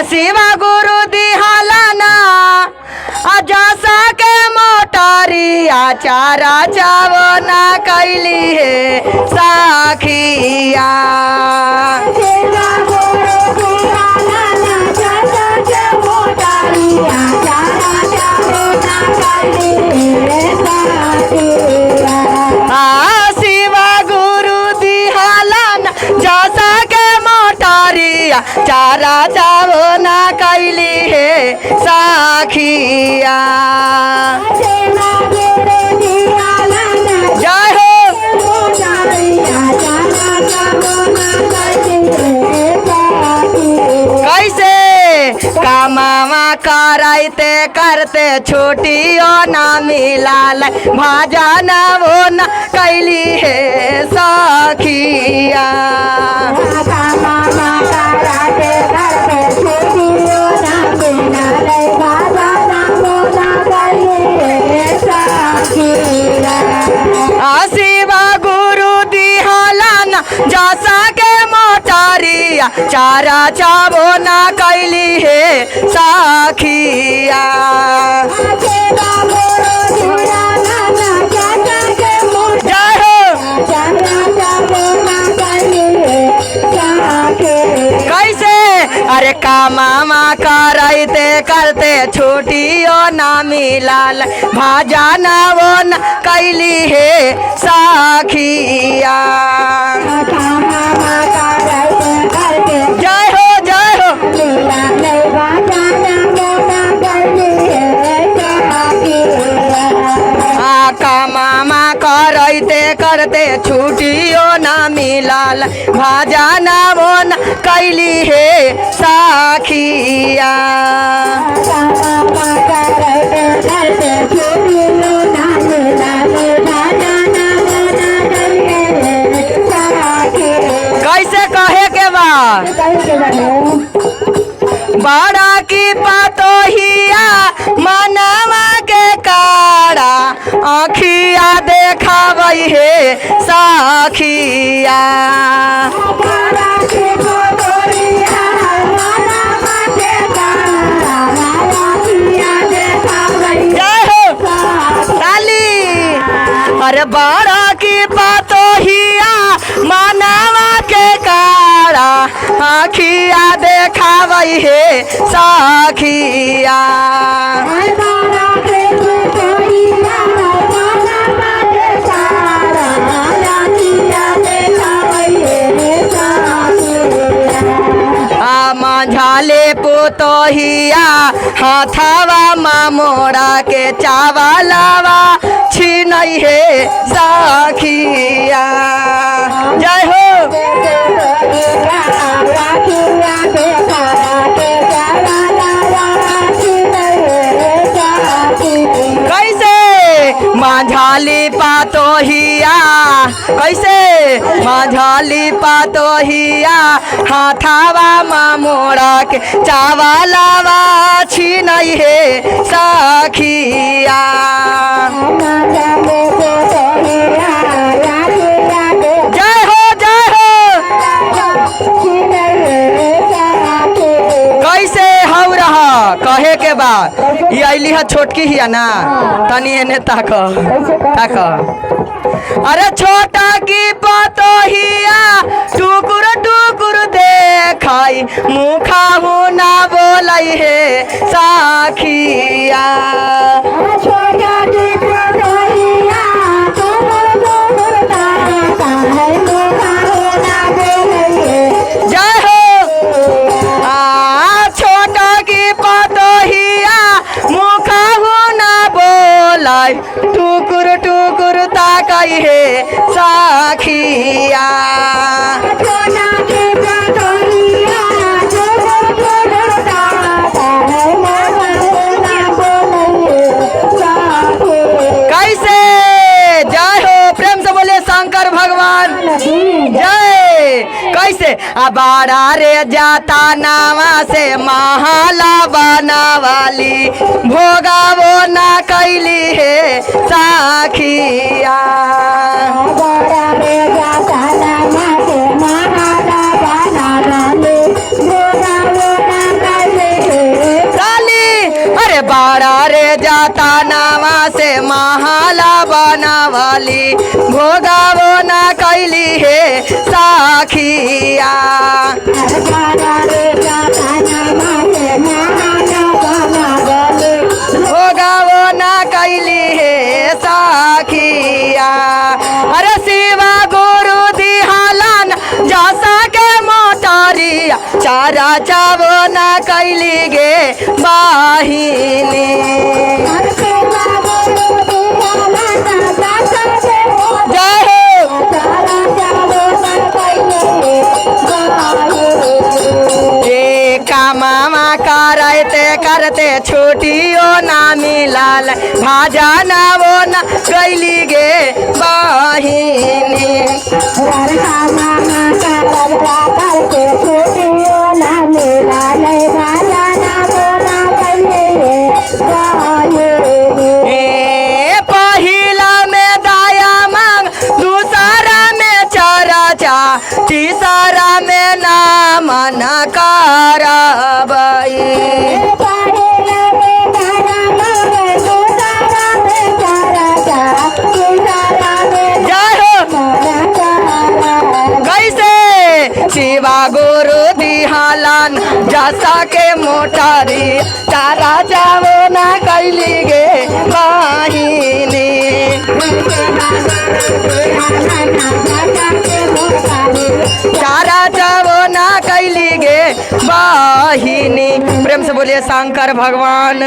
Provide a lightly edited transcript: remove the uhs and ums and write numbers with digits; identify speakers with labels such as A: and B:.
A: शिवा गुरु दिहालाना जसा के मोटारिया चारा चावना कैली है साखिया। शिवा गुरु दिहालाना जसा के मोटारिया चारा चावना कैली है साखिया। जय हो। कैसे कामावा कराइते करते छुट्टियों ना मिलाल भजन वो न कैली है सखिया। शिवा गुरु दिहालाना जसा के मोटारिया चारा चावो ना कैली है साखिया। जय हो। कैसे अरे कामामा करते करते छुट्टियों ना मिलाल भजन वो न कैली है साखिया। जय हो जय हो। कामामा करते करते छुट्टियों ना मिलाल भजन वो न कैली है साखिया। कैसे कहे के बाद बड़ा की पतोहिया मनवा के काड़ा आँखिया देखावई है साखिया। जय हो ताली। अरे बड़ा की पतोहिया मनवा के काड़ा आँखिया देखावई है साखिया। झाले पोतोहिया हाथावा मामोड़ा के चावलावा छीनई है साखिया। जय हो। कैसे माझाली पातोहिया कैसे माझाली पातोहिया हाथावा मामोड़ा के चावलावा छीनई है साखिया। जय हो जय हो। कैसे हो रहा कहे के बाद ये अली है छोटकी हिया ना तनी एने ताक ताक। अरे छोटा की पतोहिया टुकुर टुकुर देखाई मुखा ना बोलई है साखिया। जय हो। छोटा की पतोहिया मुखा ना बोलाई टुकुर टुकुर ताकई है साखिया। कैसे जय हो प्रेम से बोले शंकर भगवान जय। कैसे अबाड़ा रे जाता नावा से महाला बनावाली भोगा वो ना कैली है साखिया। अरे जाता नावा से महाला बनावली भोगावो ना कैली हे साखिया भोगावो ना कैली हे साखिया अरे शिवा गुरु दिहालन जसा के मोटारिया चारा चावो ना कैली गे बाहिनी मामा करते करते छुट्टियों ना मिलल भाजा ना वो ना कैली गे बहिनी पहिला में दाया मांग दूसरा में चरचा तीसरा में नाम न करबई कैसे शिवा गुरु दिहालन जसा के मोटारी तारा जावो ना कैली गे बहिनी तारा जावो ना कैली गे बहिनी। प्रेम से बोलिए शंकर भगवान।